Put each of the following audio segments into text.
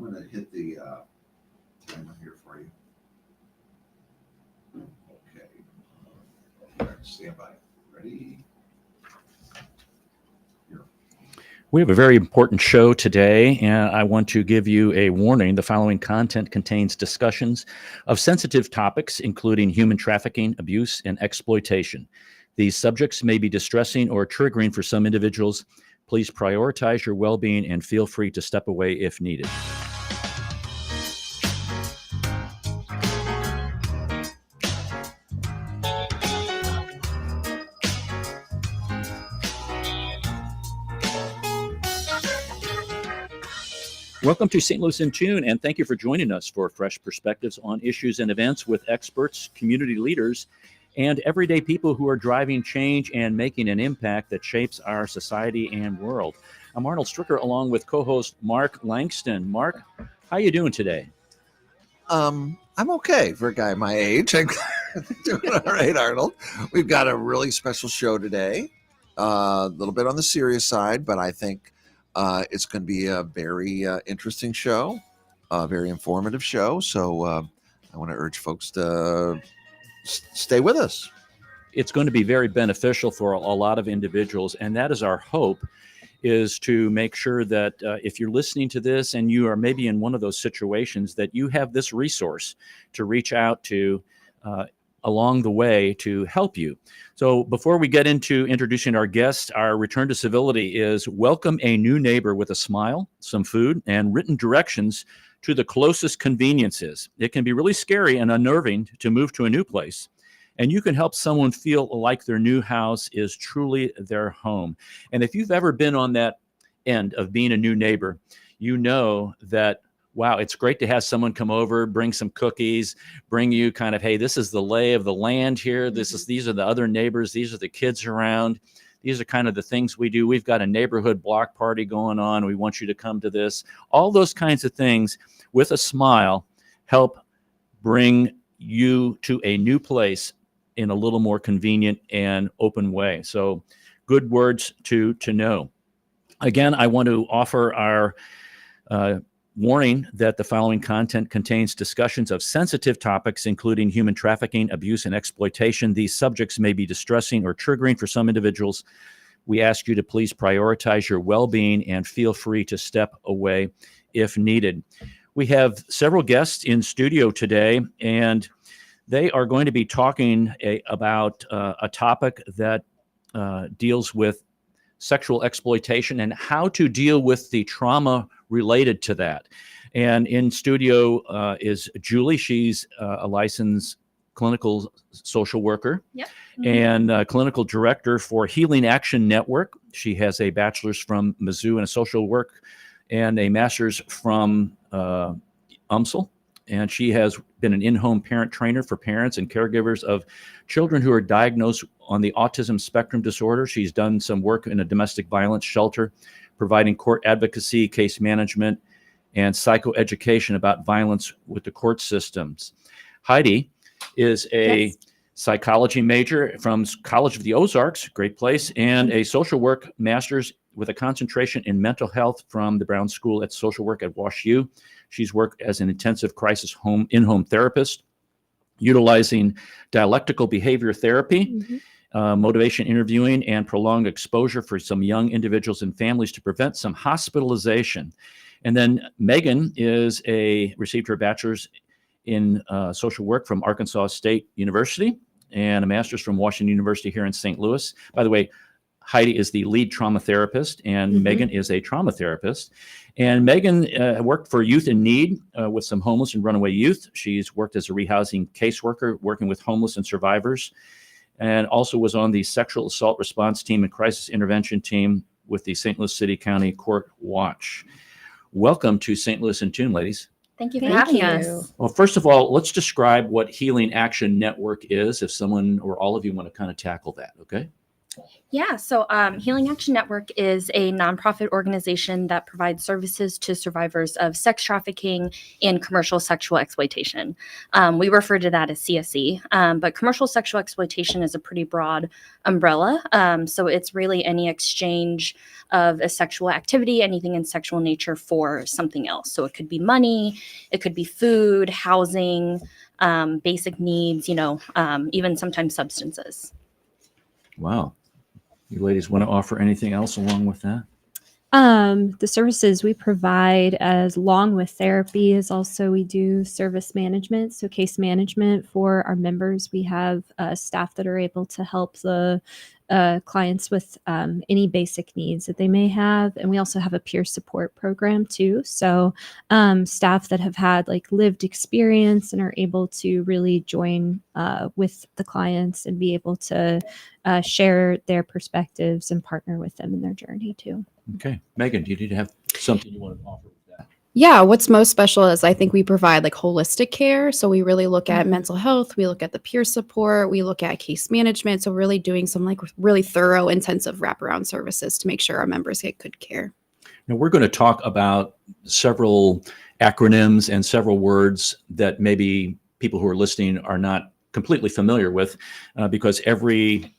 I'm going to hit the timer here for you. Okay. Stand by. Ready? Here. We have a very important show today, and I want to give you a warning. The following content contains discussions of sensitive topics, including human trafficking, abuse, and exploitation. These subjects may be distressing or triggering for some individuals. Please prioritize your well-being and feel free to step away if needed. Welcome to St. Louis InTune, and thank you for joining us for fresh perspectives on issues and events with experts, community leaders, and everyday people who are driving change and making an impact that shapes our society and world. I'm Arnold Stricker, along with co-host Mark Langston. Mark, how you doing today? I'm okay for a guy my age. I'm doing all right, Arnold. We've got a really special show today. A little bit on the serious side, but I think it's going to be a very interesting show, a very informative show. So I want to urge folks to stay with us. It's going to be very beneficial for a lot of individuals, and that is our hope, is to make sure that if you're listening to this and you are maybe in one of those situations, that you have this resource to reach out to along the way to help you. So before we get into introducing our guest, our return to civility is welcome a new neighbor with a smile, some food, and written directions to the closest conveniences. It can be really scary and unnerving to move to a new place, and you can help someone feel like their new house is truly their home. And if you've ever been on that end of being a new neighbor, you know that, wow, it's great to have someone come over, bring some cookies, bring you kind of, hey, this is the lay of the land here. These are the other neighbors. These are the kids around. These are kind of the things we do. We've got a neighborhood block party going on. We want you to come to this. All those kinds of things with a smile help bring you to a new place in a little more convenient and open way. So good words to know. Again, I want to offer our warning that the following content contains discussions of sensitive topics, including human trafficking, abuse, and exploitation. These subjects may be distressing or triggering for some individuals. We ask you to please prioritize your well-being and feel free to step away if needed. We have several guests in studio today, and they are going to be talking about a topic that deals with sexual exploitation and how to deal with the trauma related to that. And in studio is Julie. She's a licensed clinical social worker. Yep. And clinical director for Healing Action Network. She has a bachelor's from Mizzou in social work and a master's from UMSL. And she has been an in-home parent trainer for parents and caregivers of children who are diagnosed on the autism spectrum disorder. She's done some work in a domestic violence shelter, providing court advocacy, case management, and psychoeducation about violence with the court systems. Heidi is a psychology major from College of the Ozarks, great place, and a social work master's with a concentration in mental health from the Brown School at Social Work at WashU. She's worked as an intensive crisis in-home therapist, utilizing dialectical behavior therapy, motivation interviewing, and prolonged exposure for some young individuals and families to prevent some hospitalization. And then Megan received her bachelor's in social work from Arkansas State University and a master's from Washington University here in St. Louis. By the way, Heidi is the lead trauma therapist, and Megan is a trauma therapist. And Megan worked for Youth in Need with some homeless and runaway youth. She's worked as a rehousing caseworker, working with homeless and survivors, and also was on the sexual assault response team and crisis intervention team with the St. Louis City County Court Watch. Welcome to St. Louis InTune, ladies. Thank you for having us. Well, first of all, let's describe what Healing Action Network is, if someone or all of you want to kind of tackle that, okay? Yeah, so Healing Action Network is a nonprofit organization that provides services to survivors of sex trafficking and commercial sexual exploitation. We refer to that as CSE, but commercial sexual exploitation is a pretty broad umbrella. So it's really any exchange of a sexual activity, anything in sexual nature for something else. So it could be money, it could be food, housing, basic needs, even sometimes substances. Wow. You ladies want to offer anything else along with that? The services we provide as along with therapy is also we do service management, so case management for our members. We have staff that are able to help the clients with any basic needs that they may have, and we also have a peer support program too. So staff that have had like lived experience and are able to really join with the clients and be able to share their perspectives and partner with them in their journey too. Okay. Megan, do you need to have something you want to offer with that? Yeah, what's most special is I think we provide like holistic care. So we really look at mental health, we look at the peer support, we look at case management. So really doing some like really thorough, intensive wraparound services to make sure our members get good care. Now, we're going to talk about several acronyms and several words that maybe people who are listening are not completely familiar with because every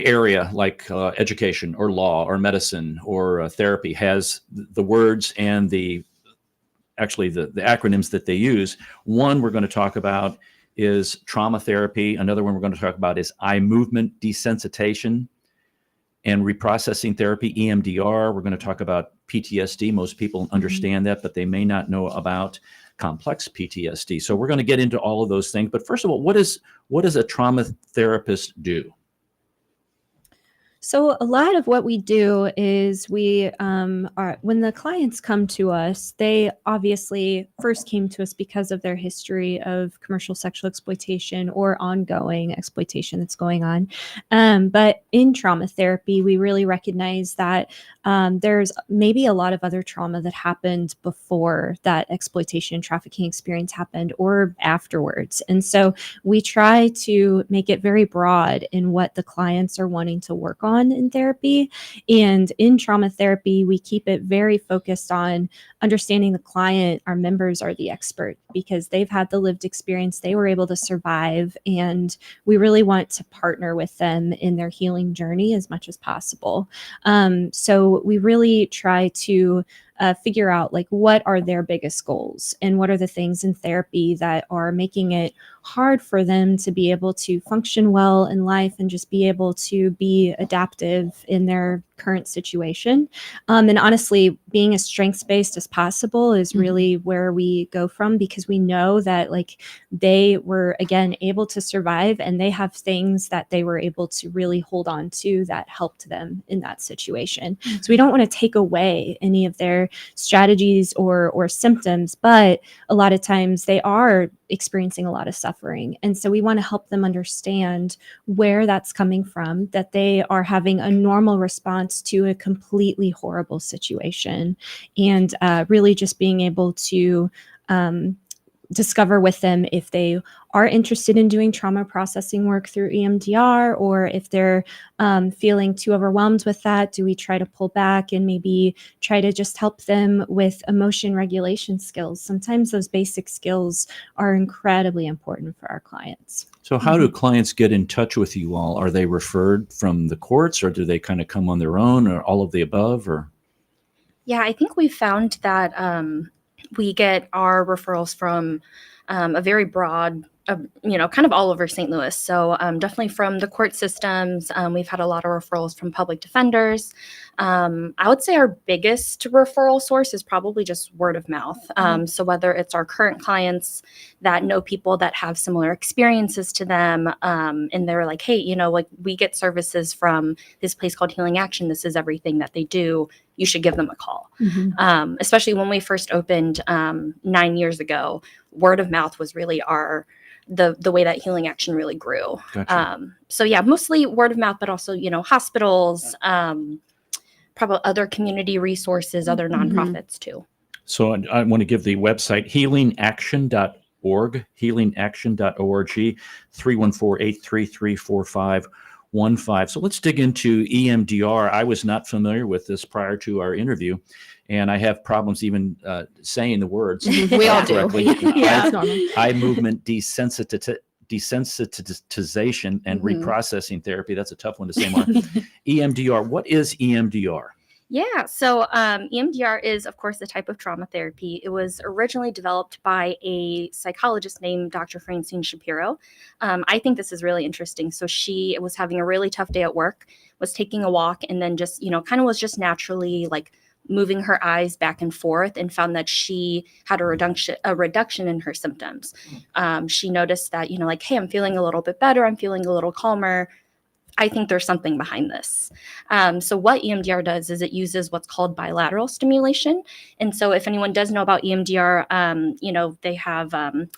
area like education or law or medicine or therapy has the words and the acronyms that they use. One we're going to talk about is trauma therapy. Another one we're going to talk about is eye movement desensitization and reprocessing therapy, EMDR. We're going to talk about PTSD. Most people understand that, but they may not know about complex PTSD. So we're going to get into all of those things. But first of all, what does a trauma therapist do? So a lot of what we do is we when the clients come to us, they obviously first came to us because of their history of commercial sexual exploitation or ongoing exploitation that's going on. But in trauma therapy, we really recognize that there's maybe a lot of other trauma that happened before that exploitation and trafficking experience happened or afterwards. And so we try to make it very broad in what the clients are wanting to work on in therapy. And in trauma therapy, we keep it very focused on understanding the client. Our members are the expert because they've had the lived experience, they were able to survive, and we really want to partner with them in their healing journey as much as possible. So we really try to figure out like what are their biggest goals and what are the things in therapy that are making it hard for them to be able to function well in life and just be able to be adaptive in their current situation. And honestly, being as strengths-based as possible is really where we go from, because we know that like they were, again, able to survive and they have things that they were able to really hold on to that helped them in that situation. So we don't want to take away any of their strategies or symptoms, but a lot of times they are experiencing a lot of suffering. And so we want to help them understand where that's coming from, that they are having a normal response to a completely horrible situation, and really just being able to discover with them if they are interested in doing trauma processing work through EMDR, or if they're feeling too overwhelmed with that, do we try to pull back and maybe try to just help them with emotion regulation skills? Sometimes those basic skills are incredibly important for our clients. So how do clients get in touch with you all? Are they referred from the courts, or do they kind of come on their own, or all of the above? Or Yeah, I think we found that we get our referrals from a very broad, kind of all over St. Louis. So definitely from the court systems. We've had a lot of referrals from public defenders. I would say our biggest referral source is probably just word of mouth. So whether it's our current clients that know people that have similar experiences to them, and they're like, hey, like we get services from this place called Healing Action. This is everything that they do. You should give them a call. Especially when we first opened 9 years ago, word of mouth was really the way that Healing Action really grew. Gotcha. So yeah, mostly word of mouth, but also, hospitals, probably other community resources, other nonprofits too. So I want to give the website healingaction.org, healingaction.org, 314-833-4515. So let's dig into EMDR. I was not familiar with this prior to our interview, and I have problems even saying the words We all do. correctly. Yeah, it's normal. Eye movement desensitization and Mhm. reprocessing therapy. That's a tough one to say, Mark. EMDR. What is EMDR? Yeah, so EMDR is, of course, a type of trauma therapy. It was originally developed by a psychologist named Dr. Francine Shapiro. I think this is really interesting. So she was having a really tough day at work, was taking a walk, and then just, kind of was just naturally like moving her eyes back and forth, and found that she had a reduction in her symptoms. She noticed that, like, hey, I'm feeling a little bit better. I'm feeling a little calmer. I think there's something behind this. So what EMDR does is it uses what's called bilateral stimulation. And so if anyone does know about EMDR, they have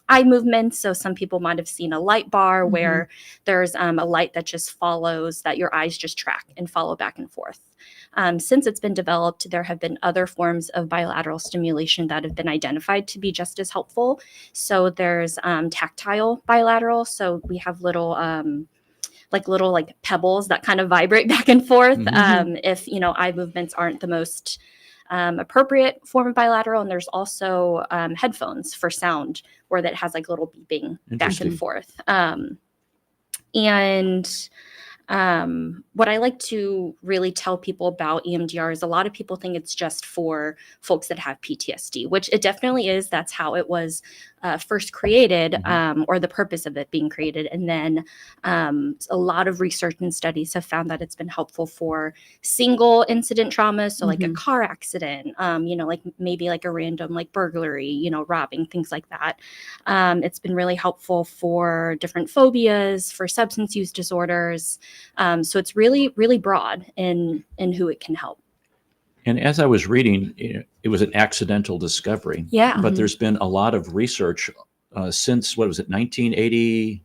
eye movements. So some people might have seen a light bar where there's a light that just follows, that your eyes just track and follow back and forth. Since it's been developed, there have been other forms of bilateral stimulation that have been identified to be just as helpful. So there's tactile bilateral. So we have little pebbles that kind of vibrate back and forth. If eye movements aren't the most appropriate form of bilateral. And there's also headphones for sound, where that has like little beeping back and forth. What I like to really tell people about EMDR is a lot of people think it's just for folks that have PTSD, which it definitely is. That's how it was first created, or the purpose of it being created. And then a lot of research and studies have found that it's been helpful for single incident traumas. So like a car accident, like maybe like a random like burglary, robbing, things like that. It's been really helpful for different phobias, for substance use disorders. So it's really, really broad in who it can help. And as I was reading, it was an accidental discovery. Yeah. But there's been a lot of research since, 1980?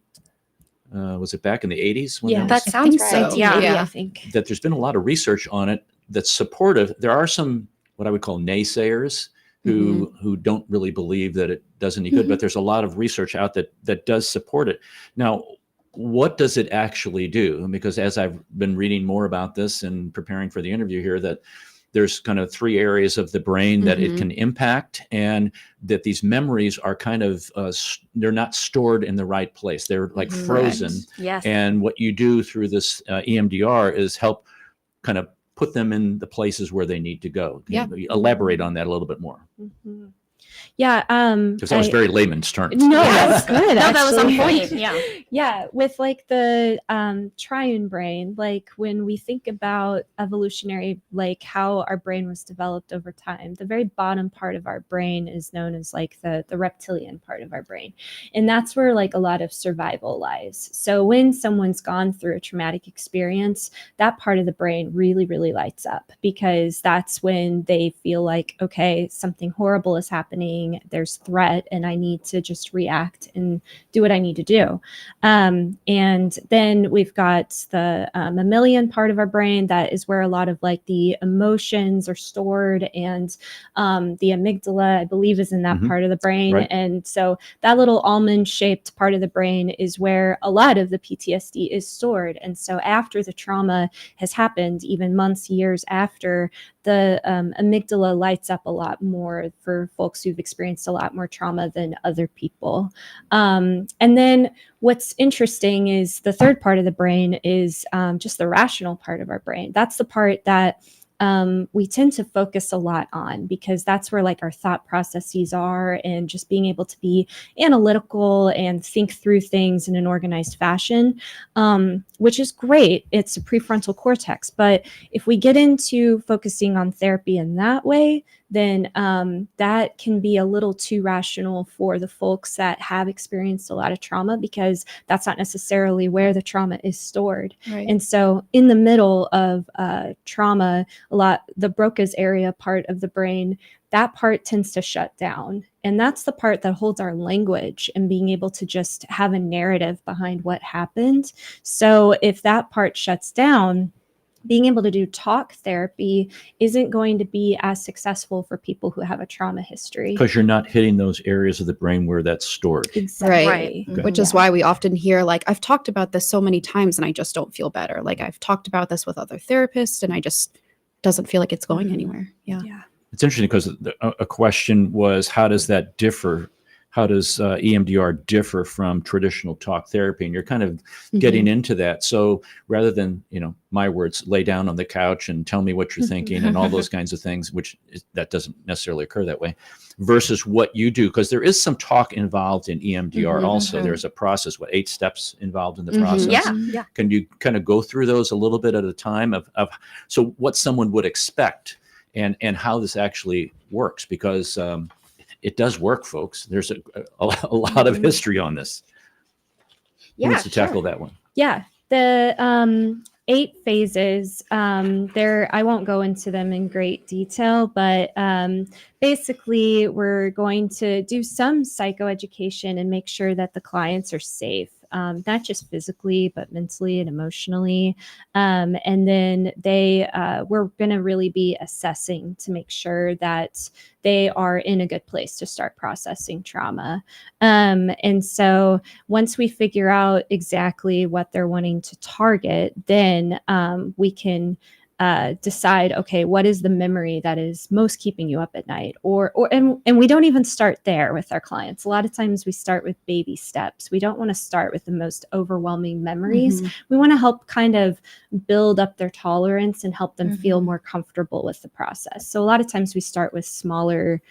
Was it back in the 80s? Yeah, that sounds right. so. Yeah. I think. That there's been a lot of research on it that's supportive. There are some, what I would call naysayers, who don't really believe that it does any good, but there's a lot of research out that does support it. Now, what does it actually do? Because as I've been reading more about this and preparing for the interview here, that there's kind of 3 areas of the brain that it can impact, and that these memories are kind of, they're not stored in the right place. They're like frozen. Yes. And what you do through this EMDR is help kind of put them in the places where they need to go. Yeah. Can you elaborate on that a little bit more? Yeah. Because that was very layman's terms. No, that's good. No, that was on actually. point. Yeah. Yeah, with like the triune brain, like when we think about evolutionary, like how our brain was developed over time, the very bottom part of our brain is known as like the reptilian part of our brain. And that's where like a lot of survival lies. So when someone's gone through a traumatic experience, that part of the brain really, really lights up, because that's when they feel like, okay, something horrible is happening, there's threat, and I need to just react and do what I need to do. And then we've got the mammalian part of our brain. That is where a lot of like the emotions are stored, and the amygdala, I believe, is in that part of the brain. Right. And so that little almond shaped part of the brain is where a lot of the PTSD is stored. And so after the trauma has happened, even months, years after, the amygdala lights up a lot more for folks who've experienced a lot more trauma than other people. And then what's interesting is the third part of the brain is just the rational part of our brain. That's the part that we tend to focus a lot on, because that's where like our thought processes are, and just being able to be analytical and think through things in an organized fashion, which is great. It's a prefrontal cortex. But if we get into focusing on therapy in that way, then that can be a little too rational for the folks that have experienced a lot of trauma, because that's not necessarily where the trauma is stored. Right. And so in the middle of trauma, the Broca's area part of the brain, that part tends to shut down. And that's the part that holds our language and being able to just have a narrative behind what happened. So if that part shuts down, being able to do talk therapy isn't going to be as successful for people who have a trauma history. Because you're not hitting those areas of the brain where that's stored. Exactly. Right. Which is why we often hear, like, I've talked about this so many times and I just don't feel better. Like, I've talked about this with other therapists and I just doesn't feel like it's going anywhere. Yeah. It's interesting because a question was, how does that differ? How does EMDR differ from traditional talk therapy? And you're kind of getting into that. So rather than, my words, lay down on the couch and tell me what you're thinking and all those kinds of things, that doesn't necessarily occur that way, versus what you do, because there is some talk involved in EMDR also. There's a process, 8 steps involved in the process? Yeah. Can you kind of go through those a little bit at a time of so what someone would expect and how this actually works? Because it does work, folks. There's a lot of history on this. Who wants to tackle that one? Yeah. The 8 phases, I won't go into them in great detail, but basically we're going to do some psychoeducation and make sure that the clients are safe. Not just physically, but mentally and emotionally. And then we're going to really be assessing to make sure that they are in a good place to start processing trauma. And so once we figure out exactly what they're wanting to target, then we can decide, okay, what is the memory that is most keeping you up at night? And we don't even start there with our clients. A lot of times we start with baby steps. We don't want to start with the most overwhelming memories. We want to help kind of build up their tolerance and help them feel more comfortable with the process. So a lot of times we start with smaller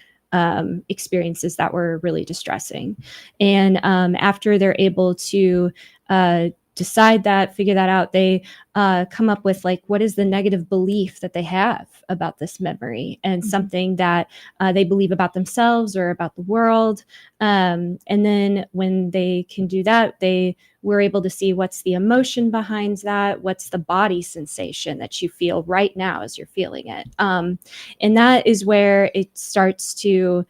experiences that were really distressing. And after they're able to decide that, figure that out, they come up with, like, what is the negative belief that they have about this memory and something that they believe about themselves or about the world. And then when they can do that, we're able to see what's the emotion behind that, what's the body sensation that you feel right now as you're feeling it. And that is where it starts to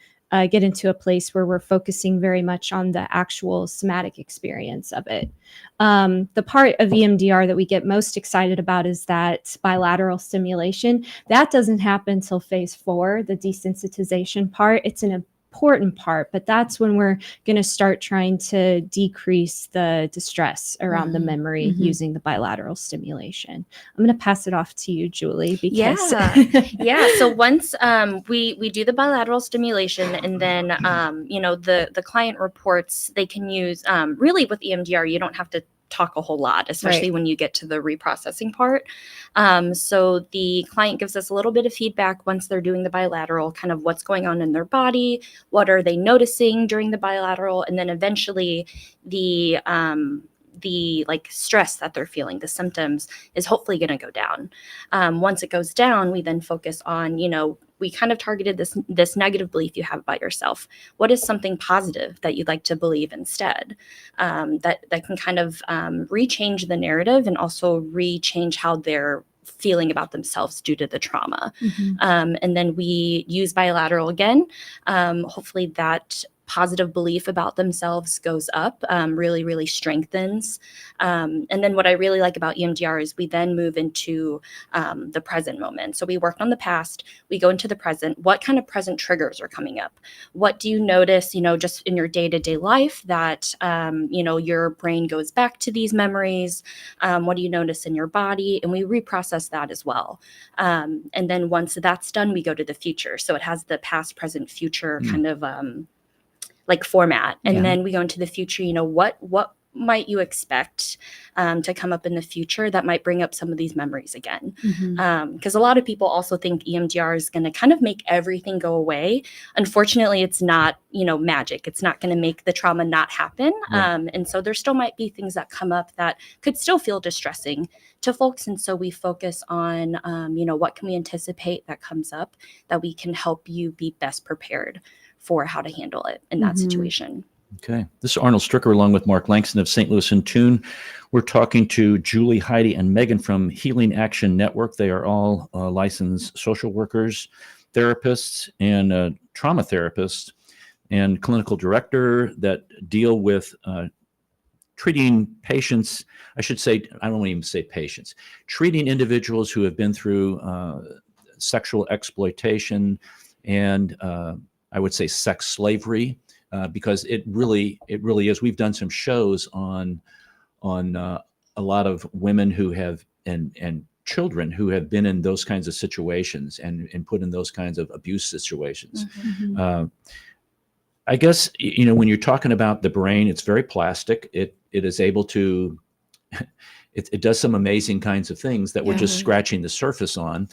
get into a place where we're focusing very much on the actual somatic experience of it. The part of EMDR that we get most excited about is that bilateral stimulation. That doesn't happen until phase 4, the desensitization part. It's an important part, but that's when we're going to start trying to decrease the distress around the memory using the bilateral stimulation. I'm going to pass it off to you, Julie, because So once we do the bilateral stimulation, and then the client reports, they can use really with EMDR, you don't have to talk a whole lot, especially when you get to the reprocessing part. So the client gives us a little bit of feedback once they're doing the bilateral, kind of what's going on in their body, what are they noticing during the bilateral, and then eventually the like stress that they're feeling, the symptoms, is hopefully going to go down. Once it goes down, we then focus on, we kind of targeted this negative belief you have about yourself. What is something positive that you'd like to believe instead? That can kind of rechange the narrative and also rechange how they're feeling about themselves due to the trauma. And then we use bilateral again. Hopefully that positive belief about themselves goes up, really, really strengthens. And then what I really like about EMDR is we then move into the present moment. So we worked on the past, we go into the present. What kind of present triggers are coming up? What do you notice, just in your day-to-day life that, your brain goes back to these memories? What do you notice in your body? And we reprocess that as well. And then once that's done, we go to the future. So it has the past, present, future kind of like format. And then we go into the future, what might you expect to come up in the future that might bring up some of these memories again? Because a lot of people also think EMDR is going to kind of make everything go away. Unfortunately, it's not, magic. It's not going to make the trauma not happen. And so there still might be things that come up that could still feel distressing to folks. And so we focus on, what can we anticipate that comes up that we can help you be best prepared for how to handle it in that situation. Okay. This is Arnold Stricker along with Mark Langston of St. Louis InTune. We're talking to Julie, Heidi, and Megan from Healing Action Network. They are all licensed social workers, therapists, and trauma therapists, and clinical director that deal with treating patients, I should say, I don't even say patients, treating individuals who have been through sexual exploitation and I would say sex slavery, because it really is. We've done some shows on a lot of women who have and children who have been in those kinds of situations and put in those kinds of abuse situations. I guess, when you're talking about the brain, it's very plastic. It is able to, it does some amazing kinds of things that we're just scratching the surface on.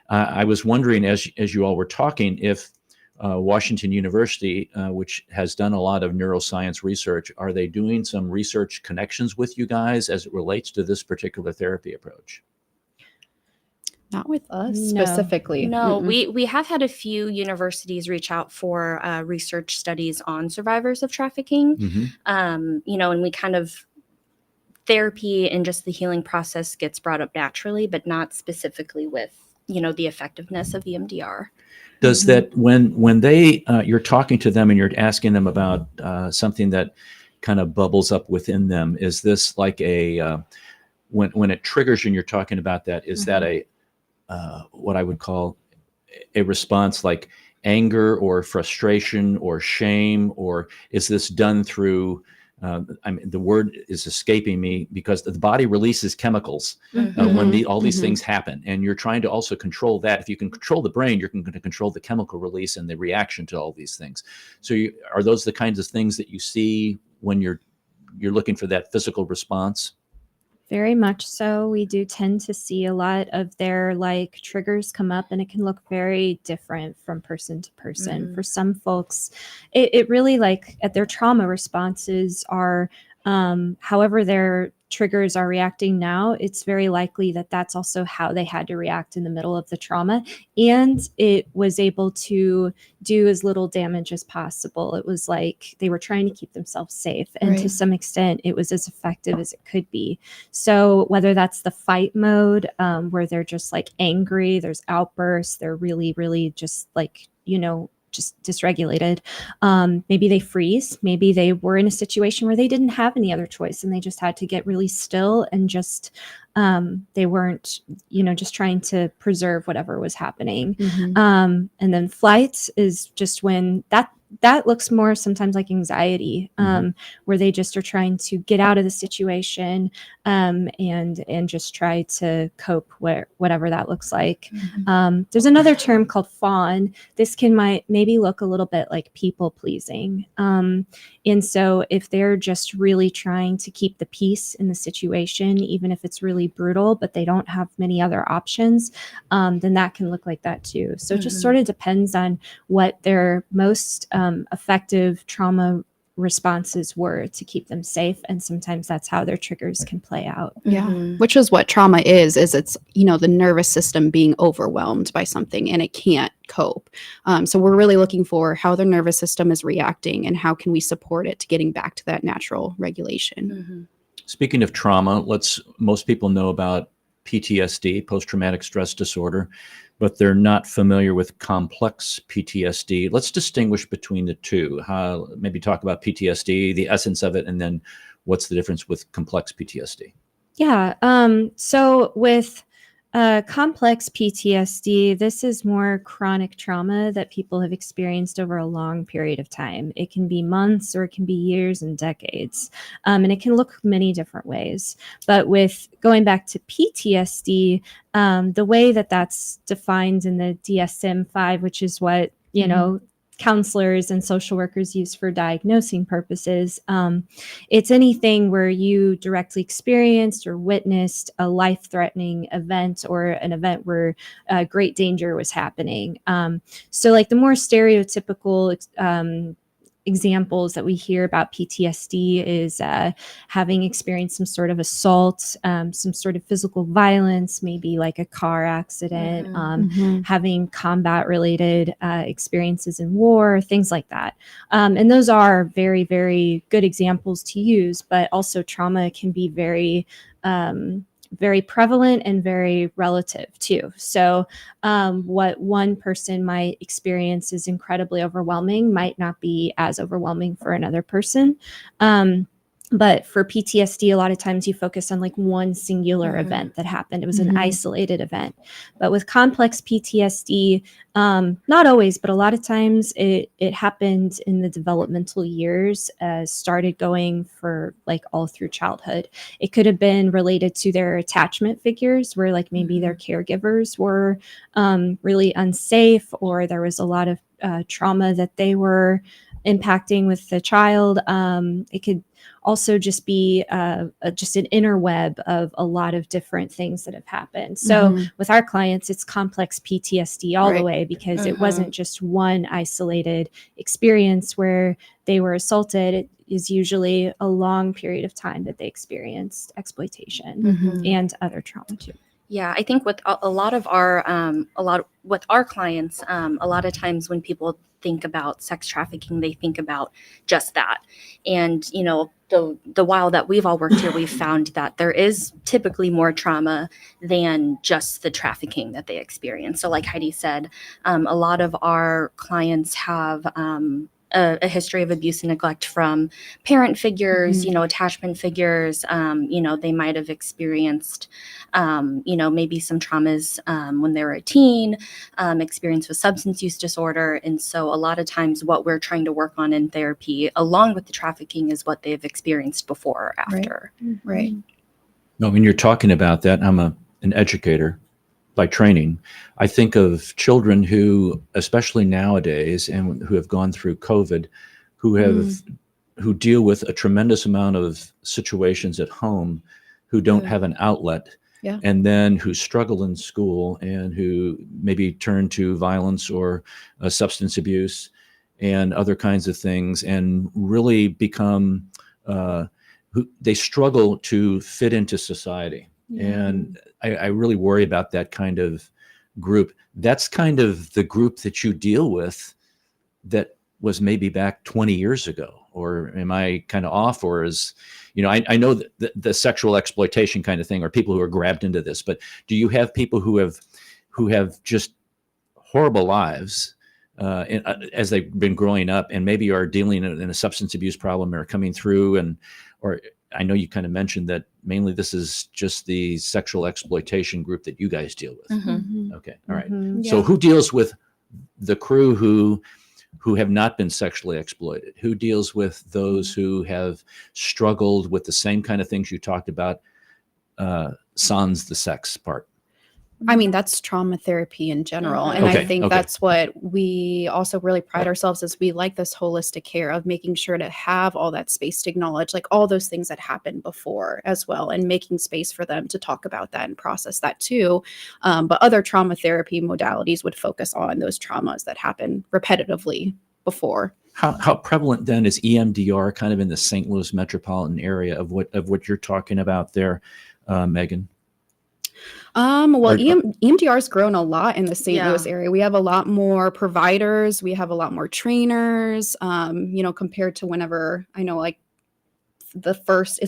I was wondering, as you all were talking, if Washington University, which has done a lot of neuroscience research, are they doing some research connections with you guys as it relates to this particular therapy approach? Not with us No. specifically. No, Mm-mm. we have had a few universities reach out for research studies on survivors of trafficking. And we kind of, therapy and just the healing process gets brought up naturally, but not specifically with, the effectiveness of EMDR. Does that, when they you're talking to them and you're asking them about something that kind of bubbles up within them, is this like a when it triggers you and you're talking about that, is that a what I would call a response like anger or frustration or shame, or is this done through the word is escaping me because the body releases chemicals when all these things happen, and you're trying to also control that. If you can control the brain, you're going to control the chemical release and the reaction to all these things. So are those the kinds of things that you see when you're looking for that physical response? Very much so. We do tend to see a lot of their triggers come up, and it can look very different from person to person. For some folks, it really at their trauma responses are, however their triggers are reacting now, it's very likely that that's also how they had to react in the middle of the trauma. And it was able to do as little damage as possible. It was like they were trying to keep themselves safe. And to some extent, it was as effective as it could be. So whether that's the fight mode, where they're just angry, there's outbursts, they're really, really just just dysregulated. Maybe they freeze. Maybe they were in a situation where they didn't have any other choice and they just had to get really still and just they weren't, just trying to preserve whatever was happening. And then flight is just when that looks more sometimes like anxiety, where they just are trying to get out of the situation and just try to cope whatever that looks like. There's another term called fawn. This might maybe look a little bit like people pleasing. And so if they're just really trying to keep the peace in the situation, even if it's really brutal, but they don't have many other options, then that can look like that too. So it just sort of depends on what their most effective trauma responses were to keep them safe, and sometimes that's how their triggers can play out. Which is what trauma is it's the nervous system being overwhelmed by something and it can't cope. So we're really looking for how the nervous system is reacting and how can we support it to getting back to that natural regulation. Speaking of trauma, most people know about PTSD, post-traumatic stress disorder, but they're not familiar with complex PTSD. Let's distinguish between the two. Maybe talk about PTSD, the essence of it, and then what's the difference with complex PTSD? Yeah. So with complex PTSD, this is more chronic trauma that people have experienced over a long period of time. It can be months or it can be years and decades. And it can look many different ways. But with going back to PTSD, the way that that's defined in the DSM-5, which is what, counselors and social workers use for diagnosing purposes. It's anything where you directly experienced or witnessed a life-threatening event or an event where great danger was happening. So the more stereotypical examples that we hear about PTSD is having experienced some sort of assault, some sort of physical violence, maybe like a car accident, having combat-related experiences in war, things like that. And those are very, very good examples to use, but also trauma can be very very prevalent and very relative too. So what one person might experience is incredibly overwhelming might not be as overwhelming for another person. But for PTSD, a lot of times you focus on like one singular event that happened. It was an isolated event. But with complex PTSD, not always, but a lot of times it happened in the developmental years, started going for like all through childhood. It could have been related to their attachment figures, where like maybe their caregivers were really unsafe, or there was a lot of trauma that they were impacting with the child. It could also just be just an interweb of a lot of different things that have happened. So with our clients, it's complex PTSD all the way, because it wasn't just one isolated experience where they were assaulted. It is usually a long period of time that they experienced exploitation and other trauma too. Yeah, I think with a lot of our with our clients, a lot of times when people think about sex trafficking, they think about just that. And the while that we've all worked here, we've found that there is typically more trauma than just the trafficking that they experience. So, like Heidi said, a lot of our clients have a history of abuse and neglect from parent figures, attachment figures. They might have experienced, maybe some traumas when they were a teen, experience with substance use disorder. And so a lot of times what we're trying to work on in therapy, along with the trafficking, is what they've experienced before or after. Right. No, when you're talking about that, I'm an educator by training. I think of children who, especially nowadays, and who have gone through COVID, who deal with a tremendous amount of situations at home, who don't have an outlet, and then who struggle in school, and who maybe turn to violence or substance abuse and other kinds of things, and really become they struggle to fit into society. And I really worry about that kind of group. That's kind of the group that you deal with that was maybe back 20 years ago. Or am I kind of off? Or is, I know that the sexual exploitation kind of thing, or people who are grabbed into this, but do you have people who have just horrible lives as they've been growing up, and maybe are dealing in a substance abuse problem, or coming through, or I know you kind of mentioned that mainly this is just the sexual exploitation group that you guys deal with. Okay. All right. So who deals with the crew who have not been sexually exploited? Who deals with those who have struggled with the same kind of things you talked about, sans the sex part? I mean, that's trauma therapy in general. And I think that's what we also really pride ourselves as. We like this holistic care of making sure to have all that space to acknowledge like all those things that happened before as well, and making space for them to talk about that and process that too. But other trauma therapy modalities would focus on those traumas that happen repetitively before. How prevalent then is EMDR kind of in the St. Louis metropolitan area of what you're talking about there, Megan? EMDR has grown a lot in the St. Louis area. We have a lot more providers. We have a lot more trainers, compared to whenever I know like first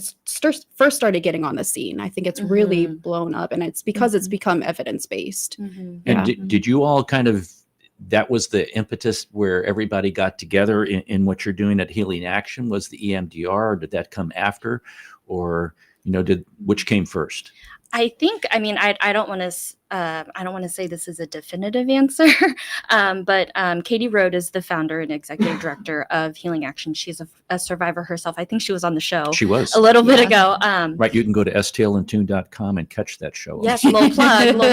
started getting on the scene. I think it's really blown up, and it's because it's become evidence-based. And did you all that was the impetus where everybody got together in what you're doing at Healing Action? Was the EMDR, or did that come after, or, which came first? I think, I don't want to say this is a definitive answer, but Katie Rode is the founder and executive director of Healing Action. She's a survivor herself. I think she was on the show. She was a little bit ago. Right. You can go to stillintune.com and catch that show. Yes, little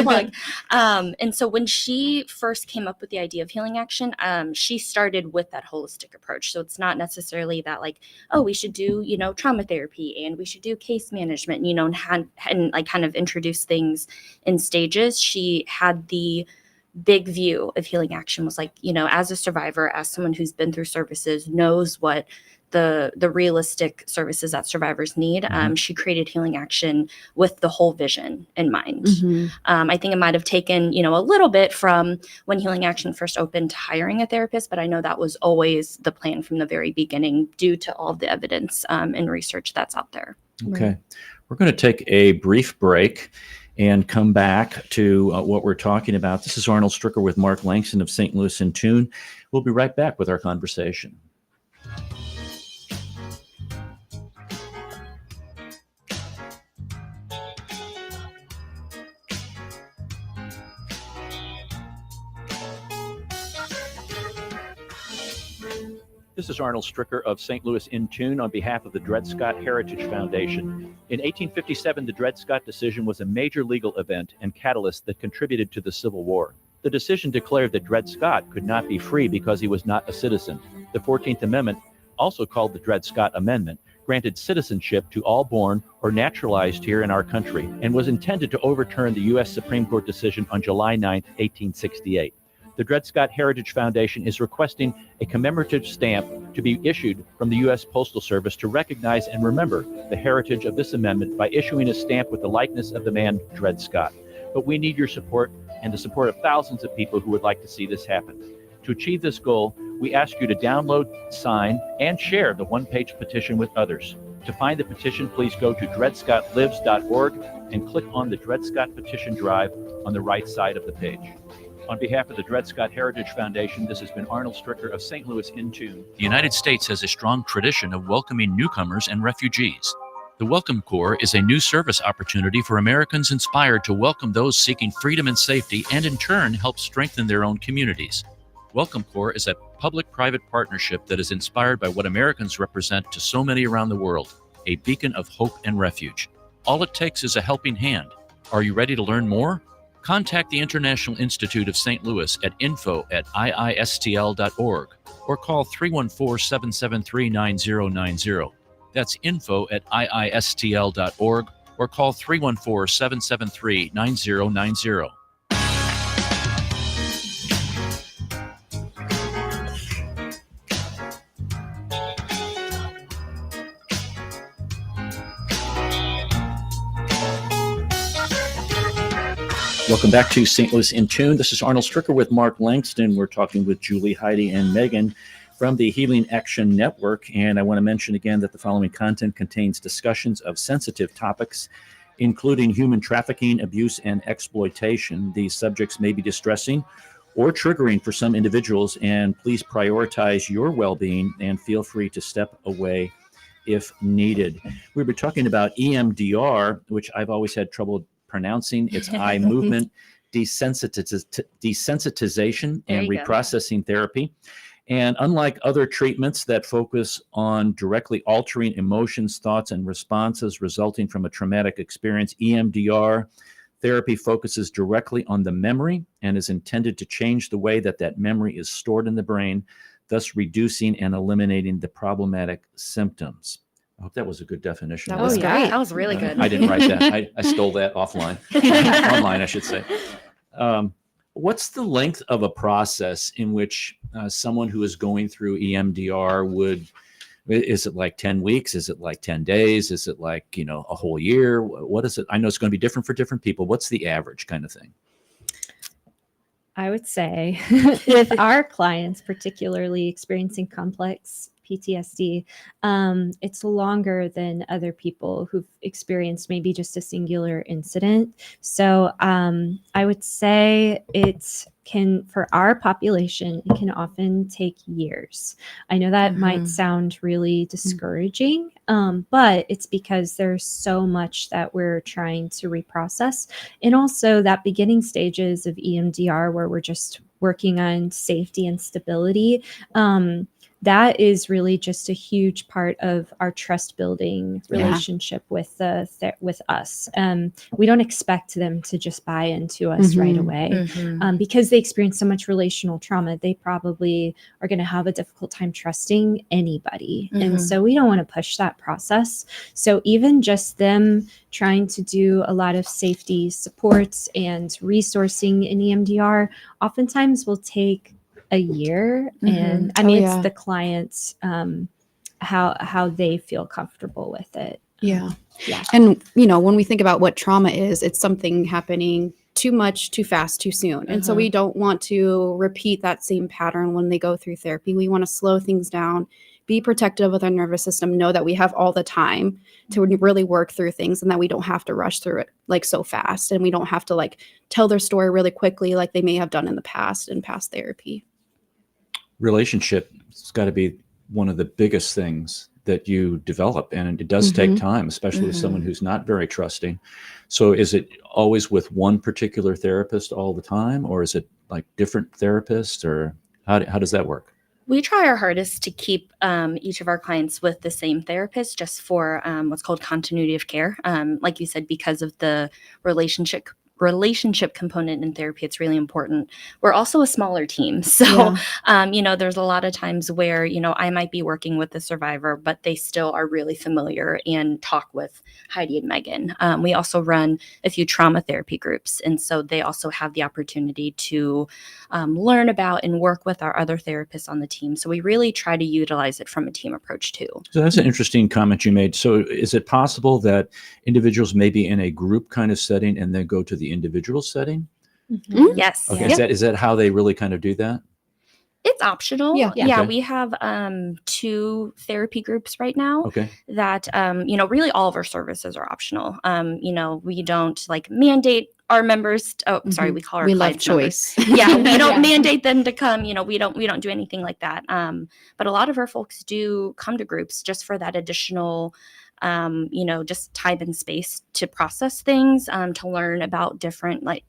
plug. And so when she first came up with the idea of Healing Action, she started with that holistic approach. So it's not necessarily that like, oh, we should do, trauma therapy, and we should do case management, and like kind of introduce things in stages. She had the big view of Healing Action, was like, as a survivor, as someone who's been through services, knows what the realistic services that survivors need. She created Healing Action with the whole vision in mind. I think it might have taken, a little bit from when Healing Action first opened to hiring a therapist, but I know that was always the plan from the very beginning, due to all the evidence and research that's out there. Okay. We're going to take a brief break and come back to what we're talking about. This is Arnold Stricker with Mark Langston of St. Louis InTune. We'll be right back with our conversation. This is Arnold Stricker of St. Louis InTune on behalf of the Dred Scott Heritage Foundation. In 1857, the Dred Scott decision was a major legal event and catalyst that contributed to the Civil War. The decision declared that Dred Scott could not be free because he was not a citizen. The 14th Amendment, also called the Dred Scott Amendment, granted citizenship to all born or naturalized here in our country and was intended to overturn the U.S. Supreme Court decision on July 9, 1868. The Dred Scott Heritage Foundation is requesting a commemorative stamp to be issued from the U.S. Postal Service to recognize and remember the heritage of this amendment by issuing a stamp with the likeness of the man Dred Scott. But we need your support and the support of thousands of people who would like to see this happen. To achieve this goal, we ask you to download, sign, and share the one-page petition with others. To find the petition, please go to dredscottlives.org and click on the Dred Scott Petition Drive on the right side of the page. On behalf of the Dred Scott Heritage Foundation, this has been Arnold Stricker of St. Louis InTune. The United States has a strong tradition of welcoming newcomers and refugees. The Welcome Corps is a new service opportunity for Americans inspired to welcome those seeking freedom and safety and in turn help strengthen their own communities. Welcome Corps is a public-private partnership that is inspired by what Americans represent to so many around the world, a beacon of hope and refuge. All it takes is a helping hand. Are you ready to learn more? Contact the International Institute of St. Louis at info@iistl.org or call 314-773-9090. That's info@iistl.org or call 314-773-9090. Welcome back to St. Louis InTune. This is Arnold Stricker with Mark Langston. We're talking with Julie, Heidi, and Megan from the Healing Action Network. And I want to mention again that the following content contains discussions of sensitive topics, including human trafficking, abuse, and exploitation. These subjects may be distressing or triggering for some individuals, and please prioritize your well-being and feel free to step away if needed. We were talking about EMDR, which I've always had trouble pronouncing. It's eye movement desensitization and reprocessing therapy. And unlike other treatments that focus on directly altering emotions, thoughts, and responses resulting from a traumatic experience, EMDR therapy focuses directly on the memory and is intended to change the way that that memory is stored in the brain, thus reducing and eliminating the problematic symptoms. I hope that was a good definition. That was great. That was really good. I didn't write that. I stole that offline. Online, I should say. What's the length of a process in which someone who is going through EMDR would, is it like 10 weeks? Is it like 10 days? Is it like, a whole year? What is it? I know it's going to be different for different people. What's the average kind of thing? I would say with our clients, particularly experiencing complex PTSD, it's longer than other people who've experienced maybe just a singular incident. So I would say it can, for our population, it can often take years. I know that might sound really discouraging, but it's because there's so much that we're trying to reprocess. And also that beginning stages of EMDR where we're just working on safety and stability, that is really just a huge part of our trust building relationship with with us. We don't expect them to just buy into us right away because they experience so much relational trauma. They probably are going to have a difficult time trusting anybody. And so we don't want to push that process. So even just them trying to do a lot of safety supports and resourcing in EMDR oftentimes will take a year. And I mean, it's the clients, how they feel comfortable with it. Yeah. And, when we think about what trauma is, it's something happening too much, too fast, too soon. And so we don't want to repeat that same pattern when they go through therapy. We want to slow things down, be protective of our nervous system, know that we have all the time to really work through things and that we don't have to rush through it like so fast. And we don't have to like tell their story really quickly like they may have done in the past in past therapy. Relationship has got to be one of the biggest things that you develop, and it does take time, especially with someone who's not very trusting. So is it always with one particular therapist all the time, or is it like different therapists, or how does that work? We try our hardest to keep each of our clients with the same therapist, just for what's called continuity of care. Like you said, because of the relationship component in therapy, it's really important. We're also a smaller team, so there's a lot of times where I might be working with the survivor, but they still are really familiar and talk with Heidi and Megan. We also run a few trauma therapy groups, and so they also have the opportunity to learn about and work with our other therapists on the team. So we really try to utilize it from a team approach too. So that's an interesting comment you made. So is it possible that individuals may be in a group kind of setting and then go to the individual setting? Yes. Okay. Is that how they really kind of do that? It's optional. Yeah. Yeah. Okay. We have 2 therapy groups right now Okay. that, really all of our services are optional. We don't mandate our members. We call our We love clients members. choice. Yeah. We don't Yeah. mandate them to come. We don't do anything like that. But a lot of our folks do come to groups just for that additional just time and space to process things, to learn about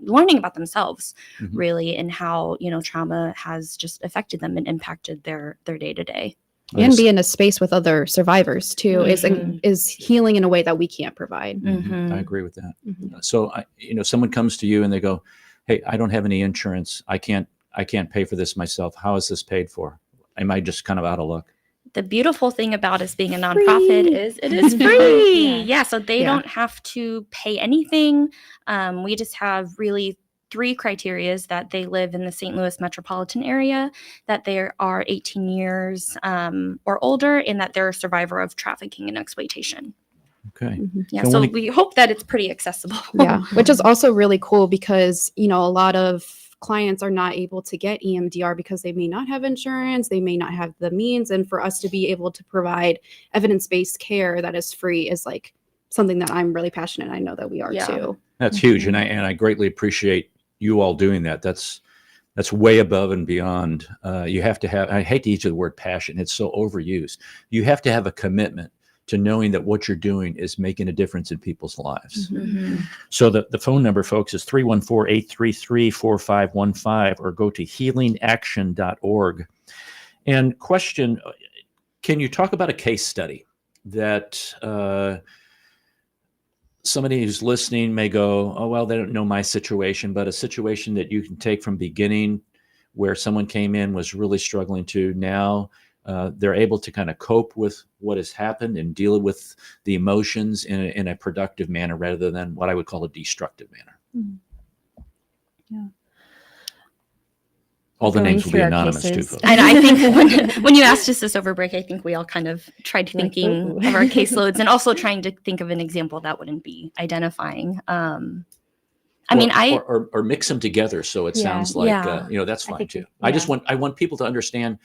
learning about themselves, really, and how, trauma has just affected them and impacted their day to day. And be in a space with other survivors too is healing in a way that we can't provide. I agree with that. So, someone comes to you and they go, "Hey, I don't have any insurance. I can't pay for this myself. How is this paid for? Am I just kind of out of luck?" The beautiful thing about us being a nonprofit is it is free. Yeah. So they don't have to pay anything. We just have really 3 criterias: that they live in the St. Louis metropolitan area, that they are 18 years or older, and that they're a survivor of trafficking and exploitation. Okay. Yeah. So we hope that it's pretty accessible. Yeah, which is also really cool because, a lot of clients are not able to get EMDR because they may not have insurance, they may not have the means. And for us to be able to provide evidence-based care that is free is like something that I'm really passionate. I know that we are too. That's huge. And I greatly appreciate you all doing that. That's way above and beyond. You have to have, I hate to use the word passion. It's so overused. You have to have a commitment to knowing that what you're doing is making a difference in people's lives. So the phone number, folks, is 314-833-4515, or go to healingaction.org. And question, can you talk about a case study that somebody who's listening may go, "Oh, well, they don't know my situation," but a situation that you can take from beginning where someone came in, was really struggling, to now they're able to kind of cope with what has happened and deal with the emotions in a productive manner rather than what I would call a destructive manner. Yeah. All the Going names will be through our anonymous too, cases. folks. And I think when you asked us this over break, I think we all kind of tried thinking of our caseloads and also trying to think of an example that wouldn't be identifying. Or mix them together so it sounds like that's fine too. I want people to understand,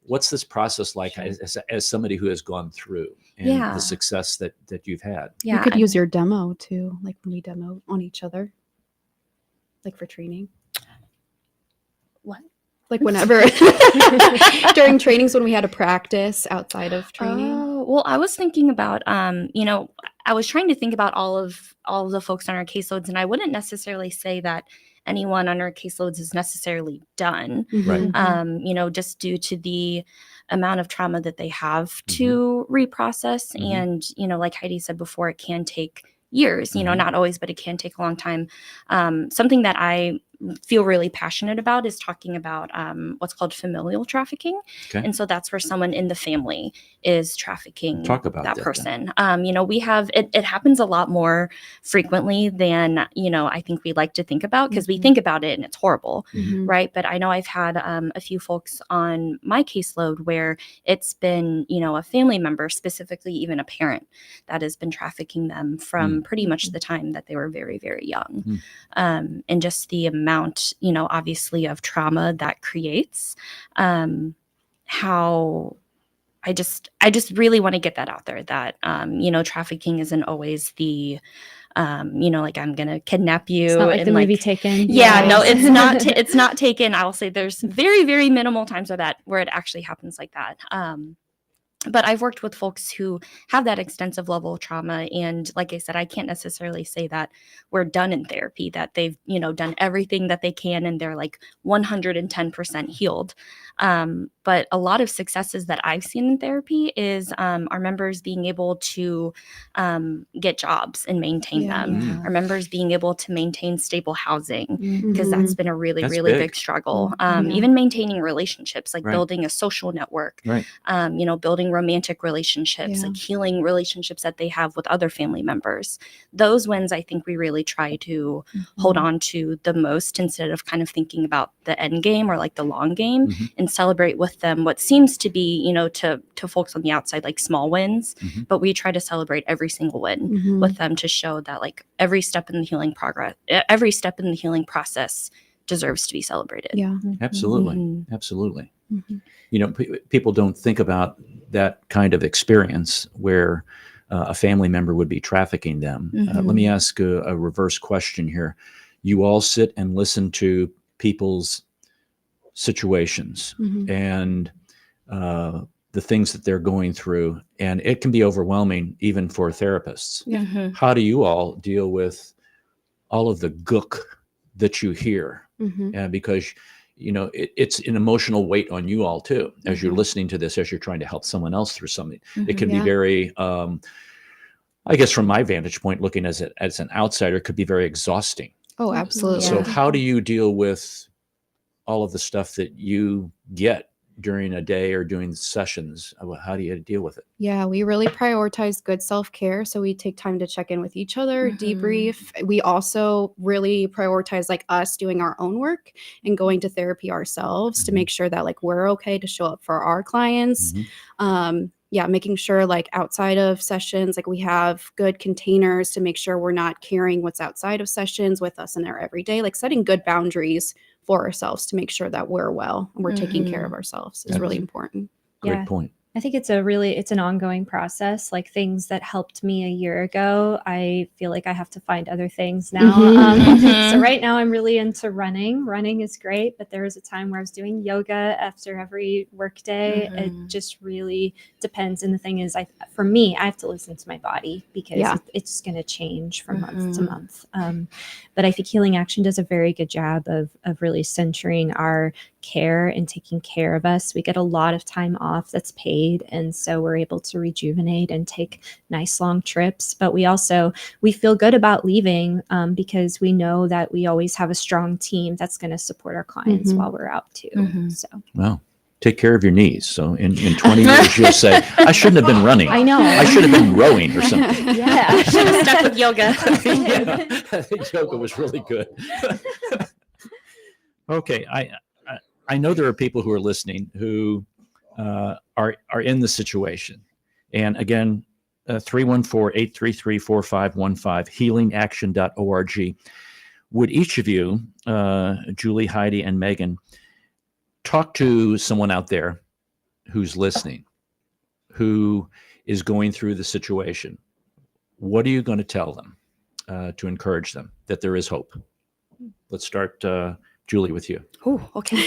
what's this process like as somebody who has gone through, and the success that you've had. You could use your demo too, like when we demo on each other, like for training. What? Like whenever during trainings when we had a practice outside of training. Oh, well, I was thinking about, I was trying to think about all of the folks on our caseloads, and I wouldn't necessarily say that anyone on our caseloads is necessarily done, Right. Just due to the amount of trauma that they have to reprocess. And, like Heidi said before, it can take years, not always, but it can take a long time. Something that I feel really passionate about is talking about what's called familial trafficking. Okay. And so that's where someone in the family is trafficking that person. We have, it happens a lot more frequently than, I think we like to think about, because we think about it and it's horrible, right? But I know I've had a few folks on my caseload where it's been, a family member, specifically even a parent, that has been trafficking them from pretty much the time that they were very, very young. And just the amount, obviously, of trauma that creates, how I just really want to get that out there, that, trafficking isn't always the, like, I'm going to kidnap you. It's not like and the movie Taken. Yeah, no, it's not. It's not Taken. I will say there's very, very minimal times where it actually happens like that. but I've worked with folks who have that extensive level of trauma. And like I said, I can't necessarily say that we're done in therapy, that they've, done everything that they can and they're like 110% healed. But a lot of successes that I've seen in therapy is our members being able to get jobs and maintain them. Our members being able to maintain stable housing, because that's been a really, That's really big. big struggle. Yeah. Even maintaining relationships, like Right. building a social network, Right. building romantic relationships, Yeah. like healing relationships that they have with other family members. Those wins, I think we really try to hold on to the most, instead of kind of thinking about the end game or like the long game, Mhm. and celebrate with them what seems to be, to folks on the outside, like small wins. Mhm. But we try to celebrate every single win Mhm. with them, to show that like every step in the healing process deserves to be celebrated. Yeah. Absolutely. Mhm. Absolutely. Mhm. People don't think about that kind of experience where a family member would be trafficking them. Let me ask a reverse question here. You all sit and listen to people's situations Mhm. and the things that they're going through, and it can be overwhelming even for therapists. Yeah. Mhm. How do you all deal with all of the gook that you hear? Mhm. Because it's an emotional weight on you all too, as you're Mhm. listening to this, as you're trying to help someone else through something. It Mhm. can be Yeah. very I guess from my vantage point, looking as an outsider, it could be very exhausting. Oh, absolutely. So Yeah. how do you deal with all of the stuff that you get during a day or doing sessions? How do you deal with it? Yeah, we really prioritize good self-care. So we take time to check in with each other, Mhm. debrief. We also really prioritize like us doing our own work and going to therapy ourselves to Mhm. make sure that like we're okay to show up for our clients. Yeah, making sure like outside of sessions, like we have good containers to make sure we're not carrying what's outside of sessions with us in our everyday, like setting good boundaries for ourselves to make sure that we're well and we're taking care of ourselves is really important. Great Yeah. point. I think it's an ongoing process. Like things that helped me a year ago, I feel like I have to find other things now. Mhm. So right now I'm really into running. Running is great, but there was a time where I was doing yoga after every work day. It Mhm. just really depends. And the thing is, for me, I have to listen to my body because Yeah. it's going to change from month to Mhm. month. But I think Healing Action does a very good job of really centering our care and taking care of us. We get a lot of time off that's paid, and so we're able to rejuvenate and take nice long trips. But we feel good about leaving because we know that we always have a strong team that's going to support our clients Mhm. while we're out too. Mhm. So Well, take care of your knees. So in 20 years, you'll say, I shouldn't have been running. I know. I should have been rowing or something. Yeah. Should have stuck with yoga. Yeah, I think yoga was really good. Okay, I know there are people who are listening who are in the situation, and again, 314-833-4515, healingaction.org. Would each of you, Julie, Heidi, and Megan, talk to someone out there who's listening, who is going through the situation? What are you going to tell them to encourage them that there is hope? Let's start, Julie, with you. Oh, okay.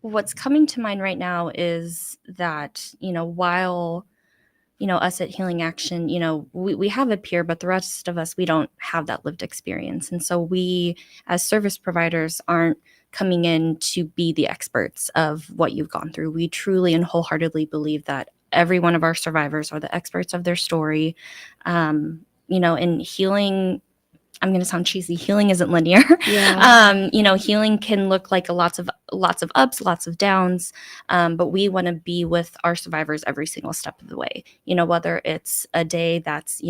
What's coming to mind right now is that, while, us at Healing Action, we have a peer, but the rest of us, we don't have that lived experience. And so we, as service providers, aren't coming in to be the experts of what you've gone through. We truly and wholeheartedly believe that every one of our survivors are the experts of their story. And healing, I'm going to sound cheesy. Healing isn't linear. Yeah. Healing can look like lots of ups, lots of downs. But we want to be with our survivors every single step of the way. Whether it's a day that's,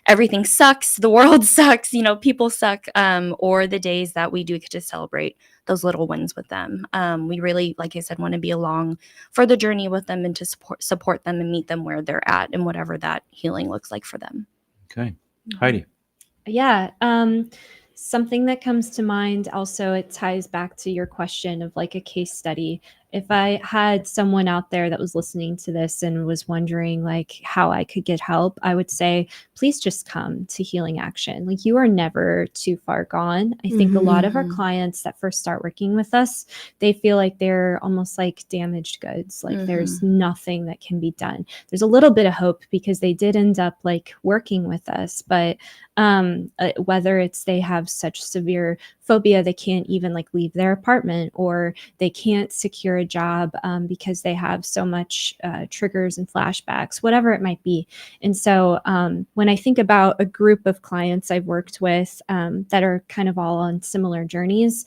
everything sucks, the world sucks, people suck, or the days that we do get to celebrate those little wins with them. We really, like I said, want to be along for the journey with them and to support them and meet them where they're at and whatever that healing looks like for them. Okay. Heidi. Yeah. Something that comes to mind also, it ties back to your question of like a case study. if I had someone out there that was listening to this and was wondering like how I could get help, I would say, please just come to Healing Action. Like, you are never too far gone. I think a lot of our clients that first start working with us, they feel like they're almost like damaged goods. Like there's nothing that can be done. There's a little bit of hope because they did end up like working with us, but whether it's they have such severe phobia they can't even like leave their apartment, or they can't secure a job because they have so much triggers and flashbacks, whatever it might be. And so when I think about a group of clients I've worked with that are kind of all on similar journeys,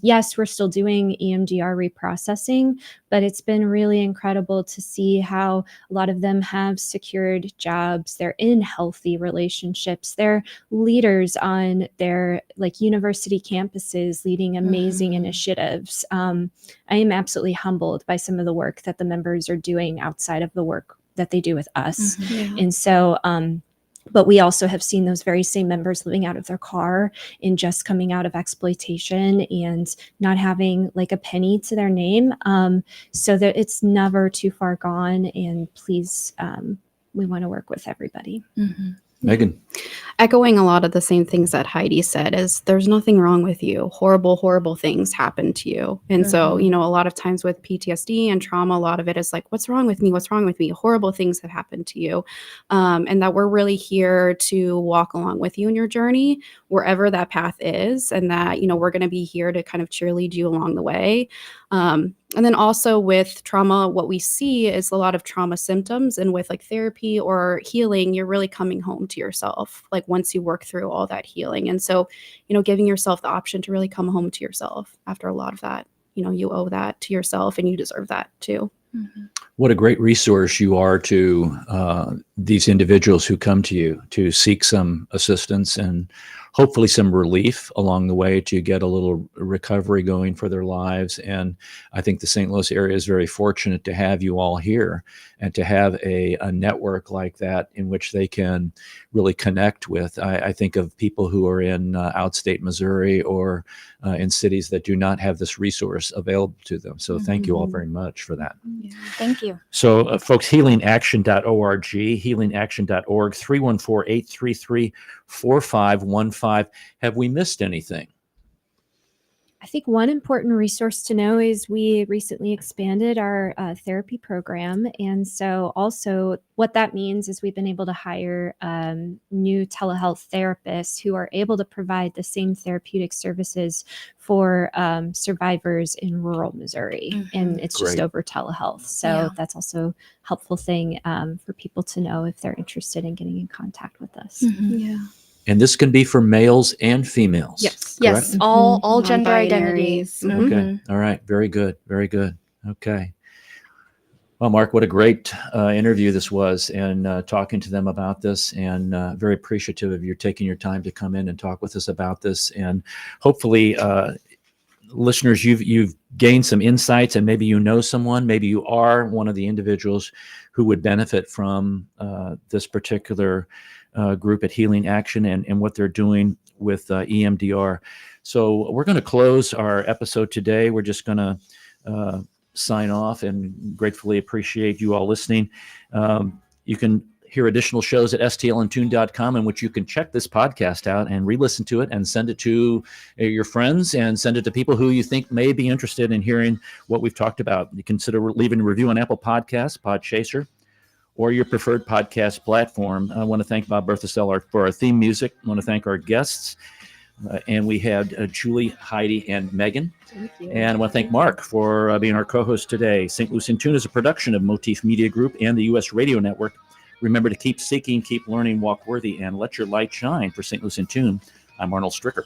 yes, we're still doing EMDR reprocessing, but it's been really incredible to see how a lot of them have secured jobs. They're in healthy relationships. They're leaders on their like university campuses, leading amazing initiatives. I am absolutely humbled by some of the work that the members are doing outside of the work that they do with us. And so, but we also have seen those very same members living out of their car and just coming out of exploitation and not having like a penny to their name. So that it's never too far gone. And please, we want to work with everybody. Megan. Echoing a lot of the same things that Heidi said, is there's nothing wrong with you. Horrible things happen to you. And so, you know, a lot of times with PTSD and trauma, a lot of it is like, what's wrong with me? What's wrong with me? Horrible things have happened to you. And that we're really here to walk along with you in your journey, wherever that path is. And that, you know, we're going to be here to kind of cheerlead you along the way. And then also with trauma, what we see is a lot of trauma symptoms. And with like therapy or healing, you're really coming home to yourself, like once you work through all that healing. And so, you know, giving yourself the option to really come home to yourself after a lot of that, you know, you owe that to yourself and you deserve that too. What a great resource you are to these individuals who come to you to seek some assistance and hopefully some relief along the way to get a little recovery going for their lives. And I think the St. Louis area is very fortunate to have you all here and to have a network like that in which they can really connect with. I think of people who are in outstate Missouri or in cities that do not have this resource available to them. So thank you all very much for that. Thank you. So folks, healingaction.org, healingaction.org, 314-833-4515. Have we missed anything? I think one important resource to know is we recently expanded our therapy program. And so also what that means is we've been able to hire new telehealth therapists who are able to provide the same therapeutic services for survivors in rural Missouri. And it's just over telehealth. So that's also a helpful thing for people to know if they're interested in getting in contact with us. And this can be for males and females. Yes. Correct? Yes. All gender identities. Okay. All right. Very good. Very good. Okay. Well, Mark, what a great interview this was, and talking to them about this, and very appreciative of you taking your time to come in and talk with us about this. And hopefully, listeners, you've gained some insights, and maybe you know someone, maybe you are one of the individuals who would benefit from this particular group at Healing Action and what they're doing with EMDR. So we're going to close our episode today. We're just going to sign off and gratefully appreciate you all listening. You can hear additional shows at stlintune.com, in which you can check this podcast out and re-listen to it and send it to your friends and send it to people who you think may be interested in hearing what we've talked about. You consider leaving a review on Apple Podcasts, Podchaser, or your preferred podcast platform. I want to thank Bob Berthasell for our theme music. I want to thank our guests. And we had Julie, Heidi, and Megan. Thank you. And I want to thank Mark for being our co-host today. St. Louis InTune is a production of Motif Media Group and the U.S. Radio Network. Remember to keep seeking, keep learning, walk worthy, and let your light shine. For St. Louis InTune, I'm Arnold Stricker.